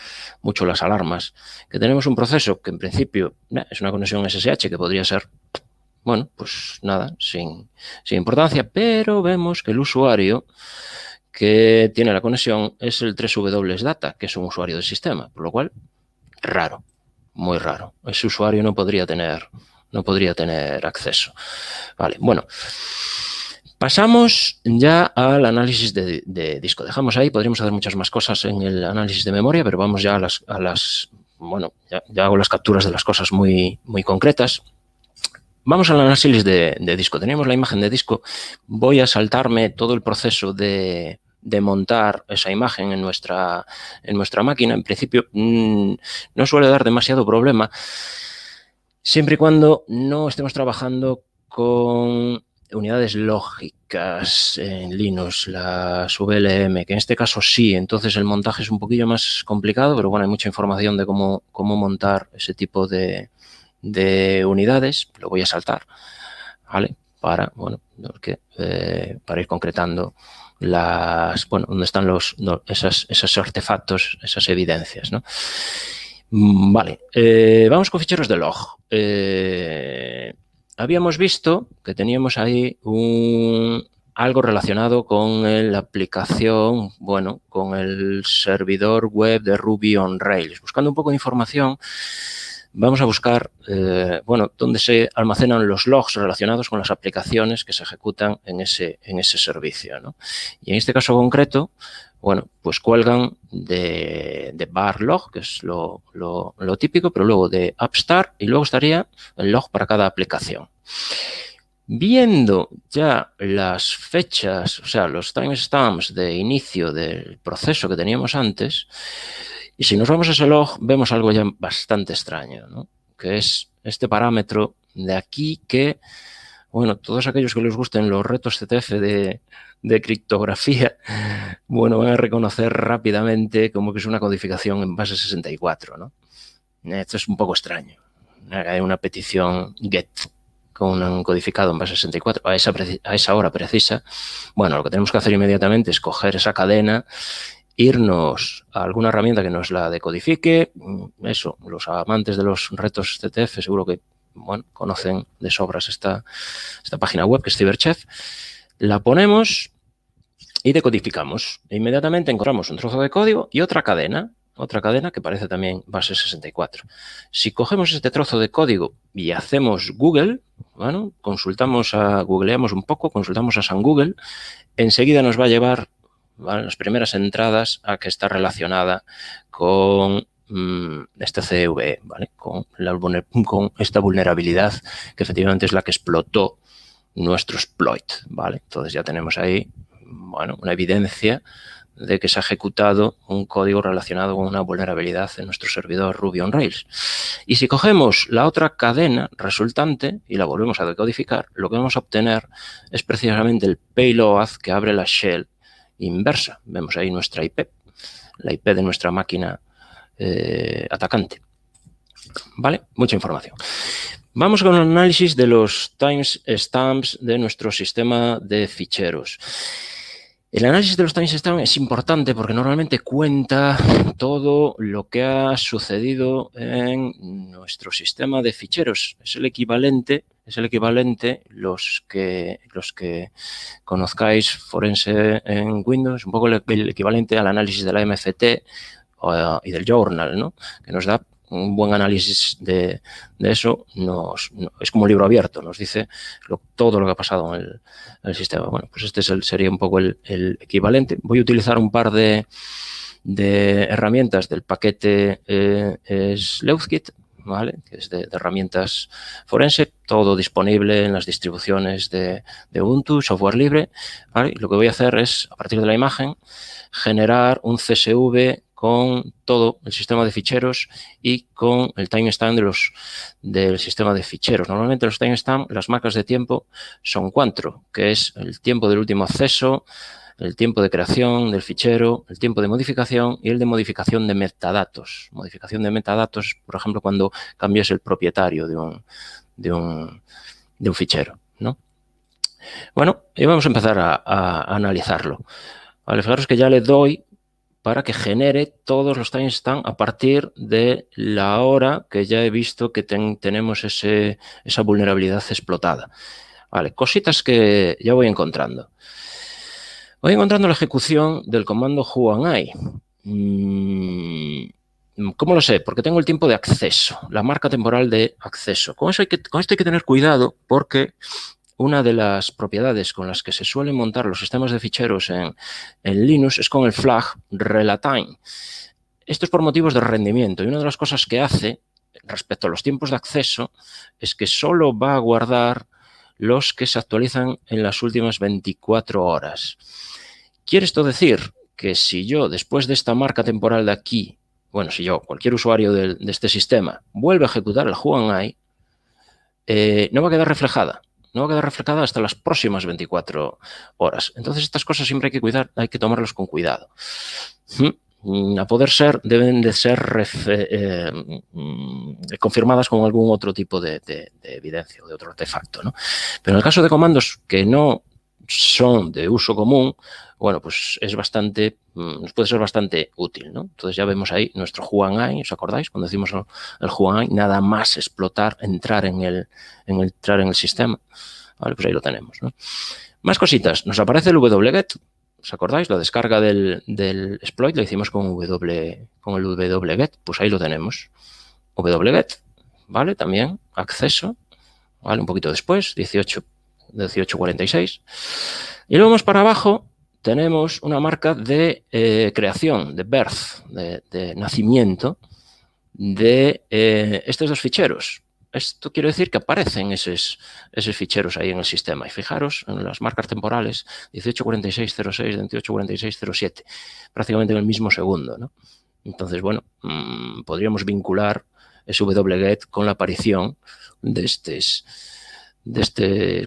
mucho las alarmas, que tenemos un proceso que en principio es una conexión SSH que podría ser, bueno, pues nada, sin importancia, pero vemos que el usuario que tiene la conexión es el 3W Data, que es un usuario del sistema, por lo cual, raro, muy raro. Ese usuario no podría tener acceso. Vale, bueno. Pasamos ya al análisis de disco. Dejamos ahí, podríamos hacer muchas más cosas en el análisis de memoria, pero vamos ya a las bueno, ya hago las capturas de las cosas muy concretas. Vamos al análisis de disco. Teníamos la imagen de disco. Voy a saltarme todo el proceso de montar esa imagen en nuestra máquina. En principio, no suele dar demasiado problema, siempre y cuando no estemos trabajando con unidades lógicas en Linux, las VLM, que en este caso sí, entonces el montaje es un poquillo más complicado, pero bueno, hay mucha información de cómo montar ese tipo de unidades. Lo voy a saltar, ¿vale? Para ir concretando dónde están esos artefactos, esas evidencias, ¿no? Vale, vamos con ficheros de log. Habíamos visto que teníamos ahí algo relacionado con la aplicación, bueno, con el servidor web de Ruby on Rails. Buscando un poco de información, vamos a buscar, bueno, dónde se almacenan los logs relacionados con las aplicaciones que se ejecutan en ese servicio, ¿no? Y en este caso concreto, bueno, pues cuelgan de bar log, que es lo típico, pero luego de AppStart y luego estaría el log para cada aplicación. Viendo ya las fechas, o sea, los timestamps de inicio del proceso que teníamos antes, y si nos vamos a ese log, vemos algo ya bastante extraño, ¿no? Que es este parámetro de aquí que, bueno, todos aquellos que les gusten los retos CTF de criptografía, bueno, van a reconocer rápidamente como que es una codificación en base 64, ¿no? Esto es un poco extraño. Hay una petición GET con un codificado en base 64 a esa hora precisa. Bueno, lo que tenemos que hacer inmediatamente es coger esa cadena, irnos a alguna herramienta que nos la decodifique. Eso, los amantes de los retos CTF seguro que, bueno, conocen de sobras esta página web que es Cyberchef. La ponemos y decodificamos. E inmediatamente encontramos un trozo de código y otra cadena que parece también base 64. Si cogemos este trozo de código y hacemos Google, bueno, googleamos un poco, consultamos a San Google, enseguida nos va a llevar, ¿vale?, las primeras entradas a que está relacionada con este CVE, ¿vale?, con esta vulnerabilidad que efectivamente es la que explotó nuestro exploit, ¿vale? Entonces ya tenemos ahí, bueno, una evidencia de que se ha ejecutado un código relacionado con una vulnerabilidad en nuestro servidor Ruby on Rails. Y si cogemos la otra cadena resultante y la volvemos a decodificar, lo que vamos a obtener es precisamente el payload que abre la shell inversa. Vemos ahí nuestra IP, la IP de nuestra máquina atacante. ¿Vale? Mucha información. Vamos con el análisis de los timestamps de nuestro sistema de ficheros. El análisis de los timestamps es importante porque normalmente cuenta todo lo que ha sucedido en nuestro sistema de ficheros. Es el equivalente, los que conozcáis Forense en Windows, un poco el equivalente al análisis de la MFT y del journal, ¿no? Que nos da un buen análisis de eso, es como un libro abierto, nos dice todo lo que ha pasado en el sistema. Bueno, pues este sería un poco el equivalente. Voy a utilizar un par de herramientas del paquete Sleuthkit, ¿vale? Que es de herramientas forense, todo disponible en las distribuciones de Ubuntu, software libre, ¿vale? Y lo que voy a hacer es, a partir de la imagen, generar un CSV con todo el sistema de ficheros y con el timestamp del sistema de ficheros. Normalmente los timestamps, las marcas de tiempo, son 4, que es el tiempo del último acceso, el tiempo de creación del fichero, el tiempo de modificación y el de modificación de metadatos. Modificación de metadatos, por ejemplo, cuando cambias el propietario de un fichero, ¿no? Bueno, y vamos a empezar a analizarlo. Vale, fijaros que ya le doy para que genere todos los timestamps a partir de la hora que ya he visto que tenemos esa vulnerabilidad explotada. Vale, cositas que ya voy encontrando. Voy encontrando la ejecución del comando whoami. ¿Cómo lo sé? Porque tengo el tiempo de acceso, la marca temporal de acceso. Con esto hay que tener cuidado porque una de las propiedades con las que se suelen montar los sistemas de ficheros en Linux es con el flag relatime. Esto es por motivos de rendimiento y una de las cosas que hace respecto a los tiempos de acceso es que solo va a guardar los que se actualizan en las últimas 24 horas. ¿Quiere esto decir que si yo, después de esta marca temporal de aquí, bueno, si yo, cualquier usuario de este sistema, vuelve a ejecutar el whoami, no va a quedar reflejada? No va a quedar reflejada hasta las próximas 24 horas. Entonces, estas cosas siempre hay que cuidar, hay que tomarlas con cuidado. A poder ser, deben de ser confirmadas con algún otro tipo de evidencia o de otro artefacto, ¿no? Pero en el caso de comandos que no son de uso común, bueno, pues nos puede ser bastante útil, ¿no? Entonces ya vemos ahí nuestro whoami, ¿os acordáis? Cuando decimos el whoami, nada más explotar, entrar en el sistema. Vale, pues ahí lo tenemos, ¿no? Más cositas. Nos aparece el wget, ¿os acordáis? La descarga del exploit la hicimos con el wget, pues ahí lo tenemos. Wget, ¿vale? También acceso, ¿vale? Un poquito después, 1846. Y luego más para abajo tenemos una marca de creación, de birth, de nacimiento de estos dos ficheros. Esto quiere decir que aparecen esos ficheros ahí en el sistema. Y fijaros en las marcas temporales 184606, 284607, prácticamente en el mismo segundo, ¿no? Entonces, bueno, podríamos vincular ese wget con la aparición de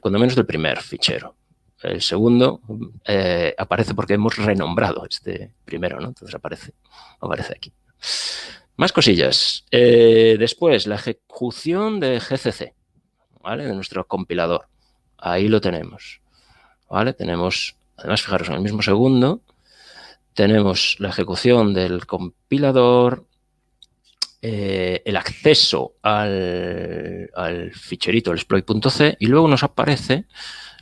cuando menos del primer fichero. El segundo aparece porque hemos renombrado este primero, ¿no? Entonces aparece aquí. Más cosillas. Después, la ejecución de GCC, ¿vale? De nuestro compilador. Ahí lo tenemos, ¿vale? Tenemos, además, fijaros, en el mismo segundo, tenemos la ejecución del compilador, el acceso al ficherito, el exploit.c, y luego nos aparece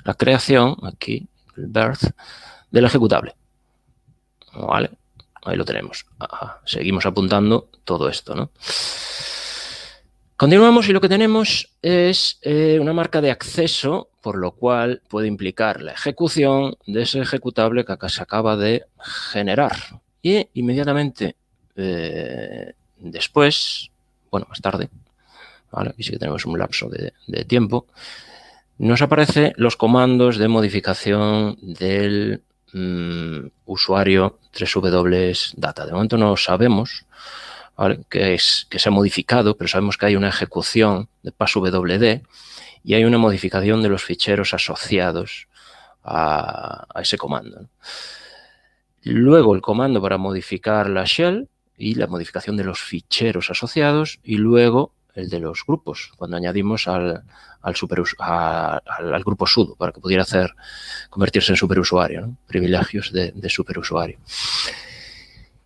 la creación, aquí, el birth, del ejecutable. ¿Vale? Ahí lo tenemos. Seguimos apuntando todo esto, ¿no? Continuamos y lo que tenemos es una marca de acceso, por lo cual puede implicar la ejecución de ese ejecutable que se acaba de generar. Y inmediatamente después, bueno, más tarde, ¿vale? Aquí sí que tenemos un lapso de tiempo, nos aparecen los comandos de modificación del usuario www.data. De momento no sabemos, ¿vale?, que se ha modificado, pero sabemos que hay una ejecución de passwd y hay una modificación de los ficheros asociados a ese comando, ¿no? Luego el comando para modificar la shell y la modificación de los ficheros asociados, y luego el de los grupos, cuando añadimos al grupo sudo para que pudiera convertirse en superusuario, ¿no?, privilegios de superusuario.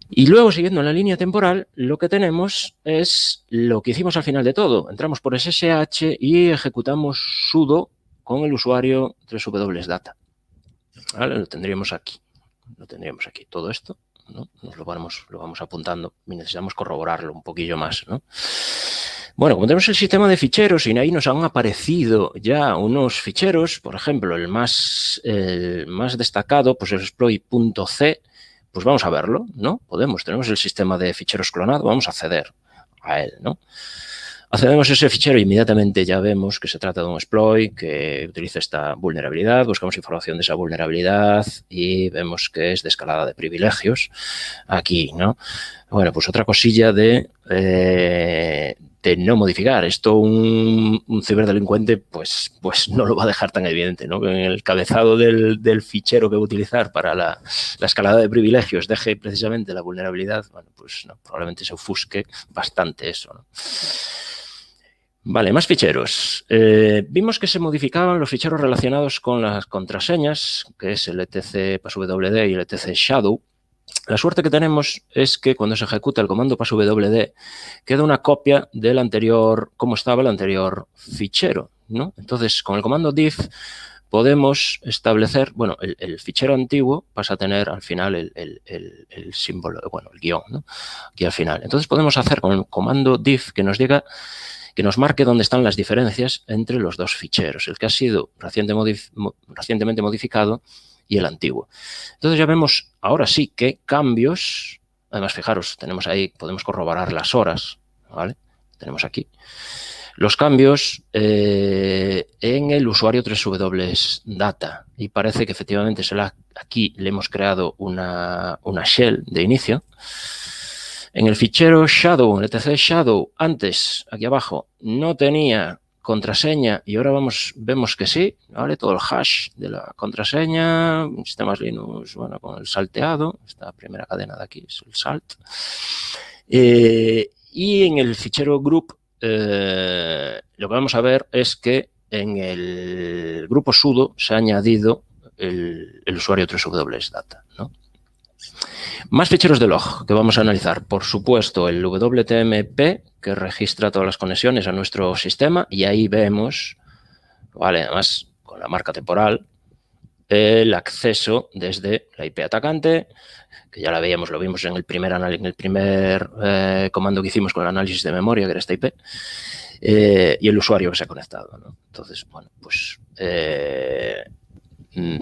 Y luego, siguiendo en la línea temporal, lo que tenemos es lo que hicimos al final de todo. Entramos por SSH y ejecutamos sudo con el usuario www.data. ¿Vale? Lo tendríamos aquí. Todo esto, ¿no? Lo vamos apuntando y necesitamos corroborarlo un poquillo más, ¿no? Bueno, como tenemos el sistema de ficheros y ahí nos han aparecido ya unos ficheros, por ejemplo, el más destacado, pues el exploit.c, pues vamos a verlo, ¿no? Tenemos el sistema de ficheros clonado, vamos a acceder a él, ¿no? Accedemos a ese fichero y inmediatamente ya vemos que se trata de un exploit que utiliza esta vulnerabilidad, buscamos información de esa vulnerabilidad y vemos que es de escalada de privilegios aquí, ¿no? Bueno, pues otra cosilla de no modificar. Esto un ciberdelincuente pues no lo va a dejar tan evidente, ¿no? En el cabezado del fichero que va a utilizar para la escalada de privilegios deje precisamente la vulnerabilidad. Bueno, pues no, probablemente se ofusque bastante eso, ¿no? Vale, más ficheros. Vimos que se modificaban los ficheros relacionados con las contraseñas, que es el etc passwd y el etc shadow. La suerte que tenemos es que cuando se ejecuta el comando passwd queda una copia del anterior, como estaba el anterior fichero, ¿no? Entonces, con el comando diff podemos establecer, bueno, el fichero antiguo pasa a tener al final el símbolo, bueno, el guión, ¿no?, aquí al final. Entonces podemos hacer con el comando diff que nos diga, que nos marque dónde están las diferencias entre los dos ficheros, el que ha sido recientemente modificado y el antiguo. Entonces ya vemos ahora sí que cambios, además fijaros, tenemos ahí, podemos corroborar las horas, ¿vale? Tenemos aquí los cambios en el usuario www.data y parece que efectivamente aquí le hemos creado una shell de inicio. En el fichero shadow, en el etc shadow, antes, aquí abajo, no tenía contraseña y ahora vemos que sí, ¿vale? Todo el hash de la contraseña, sistemas Linux, bueno, con el salteado, esta primera cadena de aquí es el salt. Y en el fichero group, lo que vamos a ver es que en el grupo sudo se ha añadido el usuario www.data, ¿no? Más ficheros de log que vamos a analizar. Por supuesto, el WTMP, que registra todas las conexiones a nuestro sistema, y ahí vemos, vale, además con la marca temporal, el acceso desde la IP atacante, que ya lo vimos en el primer comando que hicimos con el análisis de memoria, que era esta IP, y el usuario que se ha conectado, ¿no? Entonces, bueno, pues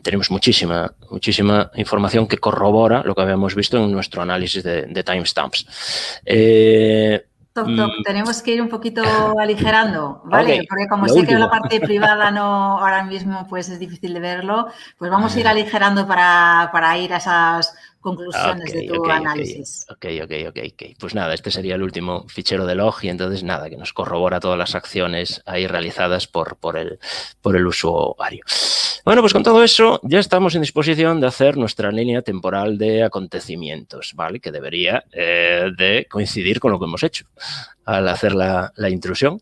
tenemos muchísima información que corrobora lo que habíamos visto en nuestro análisis de timestamps. Tenemos que ir un poquito aligerando, ¿vale? Okay, porque como sé que la parte privada no ahora mismo pues es difícil de verlo, pues vamos a ir aligerando para ir a esas conclusiones de tu análisis. Ok. Pues nada, este sería el último fichero de log y entonces nada, que nos corrobora todas las acciones ahí realizadas por el usuario. Bueno, pues con todo eso ya estamos en disposición de hacer nuestra línea temporal de acontecimientos, ¿vale? Que debería de coincidir con lo que hemos hecho al hacer la intrusión,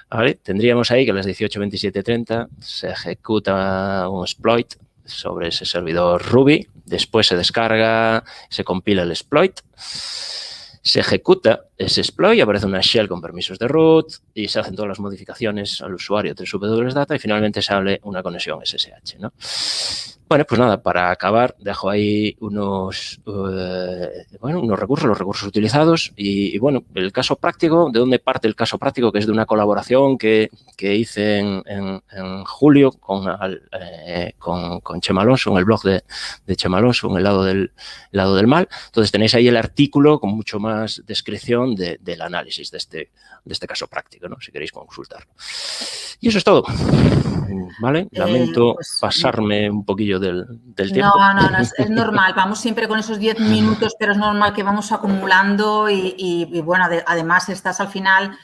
¿vale? Tendríamos ahí que a las 18:27:30 se ejecuta un exploit sobre ese servidor Ruby, después se descarga, se compila el exploit, se ejecuta ese exploit, aparece una shell con permisos de root y se hacen todas las modificaciones al usuario www.data y finalmente sale una conexión SSH, ¿no? Bueno, pues nada, para acabar dejo ahí unos recursos, los recursos utilizados y bueno, el caso práctico, ¿de dónde parte el caso práctico? Que es de una colaboración que hice en julio con Chema Alonso, en el blog de Chema Alonso, en el lado del mal. Entonces tenéis ahí el artículo con mucho más descripción del análisis de este caso práctico, ¿no? Si queréis consultarlo. Y eso es todo, ¿vale? Lamento pasarme un poquillo del tiempo. No, es normal. Vamos siempre con esos 10 minutos, pero es normal que vamos acumulando y bueno, además estás al final,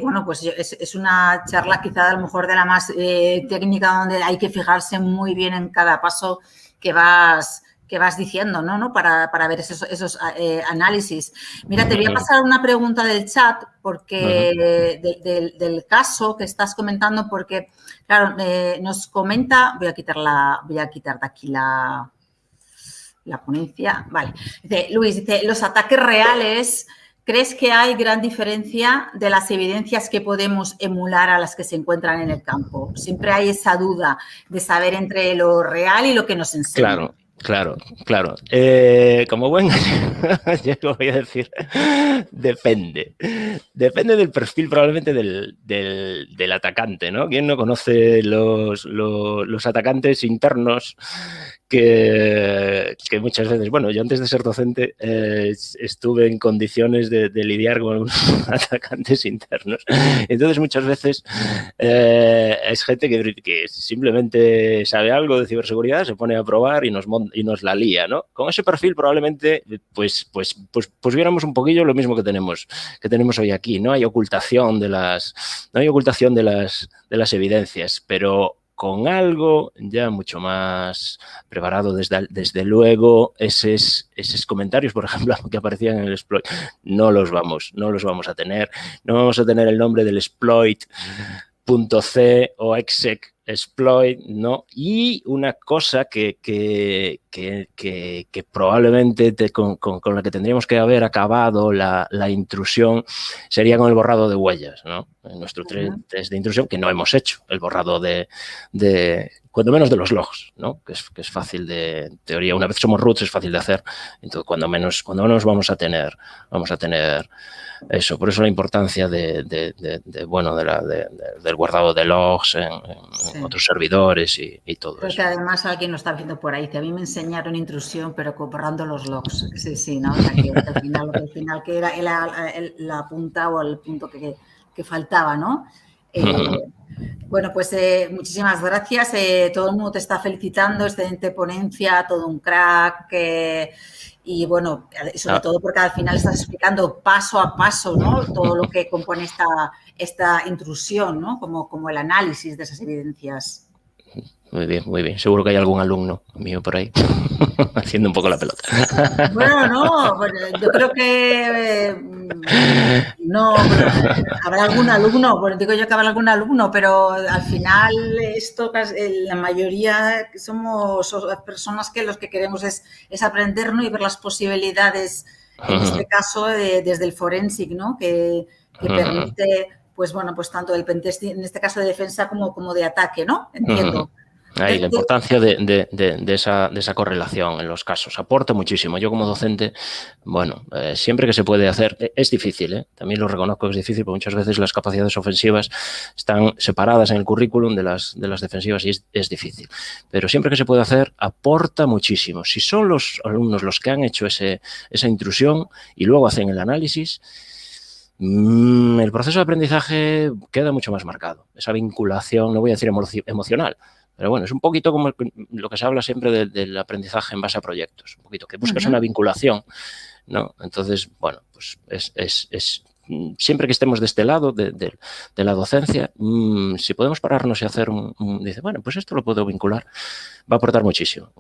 bueno, pues es una charla quizá a lo mejor de la más técnica, donde hay que fijarse muy bien en cada paso que vas diciendo, ¿no? Para ver esos análisis. Mira, te voy a pasar una pregunta del chat porque del caso que estás comentando, porque, claro, nos comenta, voy a quitar de aquí la ponencia. Vale. Dice, Luis, dice, los ataques reales, ¿crees que hay gran diferencia de las evidencias que podemos emular a las que se encuentran en el campo? Siempre hay esa duda de saber entre lo real y lo que nos enseña. Claro. Como buen yo voy a decir, depende. Depende del perfil probablemente del atacante, ¿no? ¿Quién no conoce los atacantes internos que muchas veces, bueno, yo antes de ser docente estuve en condiciones de lidiar con atacantes internos. Entonces muchas veces es gente que simplemente sabe algo de ciberseguridad, se pone a probar y nos la lía, ¿no? Con ese perfil probablemente pues viéramos un poquillo lo mismo que tenemos hoy aquí. No hay ocultación de las evidencias, pero con algo ya mucho más preparado, desde luego, esos comentarios, por ejemplo, que aparecían en el exploit, no los vamos a tener. No vamos a tener el nombre del exploit.c o exec exploit, ¿no? Y una cosa que probablemente con la que tendríamos que haber acabado la intrusión sería con el borrado de huellas, ¿no? En nuestro test de intrusión, que no hemos hecho, el borrado de cuando menos de los logs, ¿no? Que es fácil de teoría. Una vez somos roots es fácil de hacer, entonces cuando menos vamos a tener eso. Por eso la importancia del guardado de logs en otros servidores y todo eso. Porque además alguien lo está viendo por ahí, que a mí me enseñaron intrusión, pero borrando los logs. Sí, ¿no? O sea, que al final que era la punta o el punto que faltaba, ¿no? Bueno, pues muchísimas gracias. Todo el mundo te está felicitando, excelente ponencia, todo un crack. Y bueno, sobre todo porque al final estás explicando paso a paso, ¿no? Todo lo que compone esta intrusión, ¿no? Como el análisis de esas evidencias. Muy bien. Seguro que hay algún alumno mío por ahí haciendo un poco la pelota. Bueno, no, yo creo que no, habrá algún alumno, bueno, digo yo que habrá algún alumno, pero al final la mayoría somos personas que lo que queremos es aprender, ¿no? Y ver las posibilidades, en este caso, desde el forensic, ¿no? Que permite, pues bueno, pues tanto el pentesting, en este caso de defensa como de ataque, ¿no? Entiendo. Ahí, la importancia de esa correlación en los casos. Aporta muchísimo. Yo como docente, bueno, siempre que se puede hacer, es difícil, también lo reconozco que es difícil, porque muchas veces las capacidades ofensivas están separadas en el currículum de las defensivas y es difícil. Pero siempre que se puede hacer, aporta muchísimo. Si son los alumnos los que han hecho esa intrusión y luego hacen el análisis, el proceso de aprendizaje queda mucho más marcado. Esa vinculación, no voy a decir emocional, pero bueno, es un poquito como lo que se habla siempre del aprendizaje en base a proyectos. Un poquito que buscas una vinculación, ¿no? Entonces, bueno, pues es siempre que estemos de este lado, de la docencia, si podemos pararnos y hacer dice, bueno, pues esto lo puedo vincular, va a aportar muchísimo.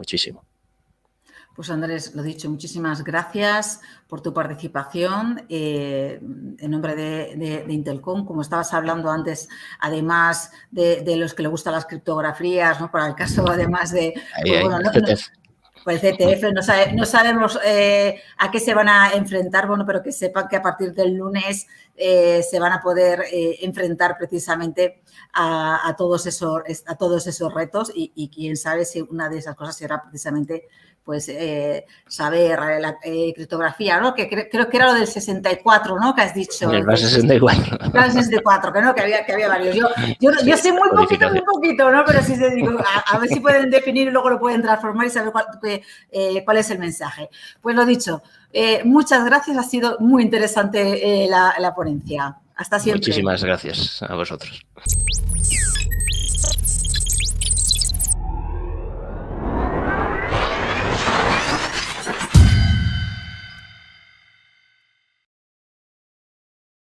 Pues Andrés, lo dicho, muchísimas gracias por tu participación en nombre de Intelcom. Como estabas hablando antes, además de los que le gustan las criptografías, ¿no? Para el caso, además de... Pues el CTF, no sabemos a qué se van a enfrentar, bueno, pero que sepan que a partir del lunes se van a poder enfrentar precisamente a todos esos retos y quién sabe si una de esas cosas será precisamente pues saber la criptografía, ¿no? Que creo que era lo del 64, ¿no? Que has dicho. El base 64. El 64, que no, que había varios. Yo sé muy poquito, ¿no? Pero sí se digo, a ver si pueden definir y luego lo pueden transformar y saber cuál es el mensaje. Pues lo dicho, muchas gracias, ha sido muy interesante la ponencia. Hasta siempre. Muchísimas gracias a vosotros.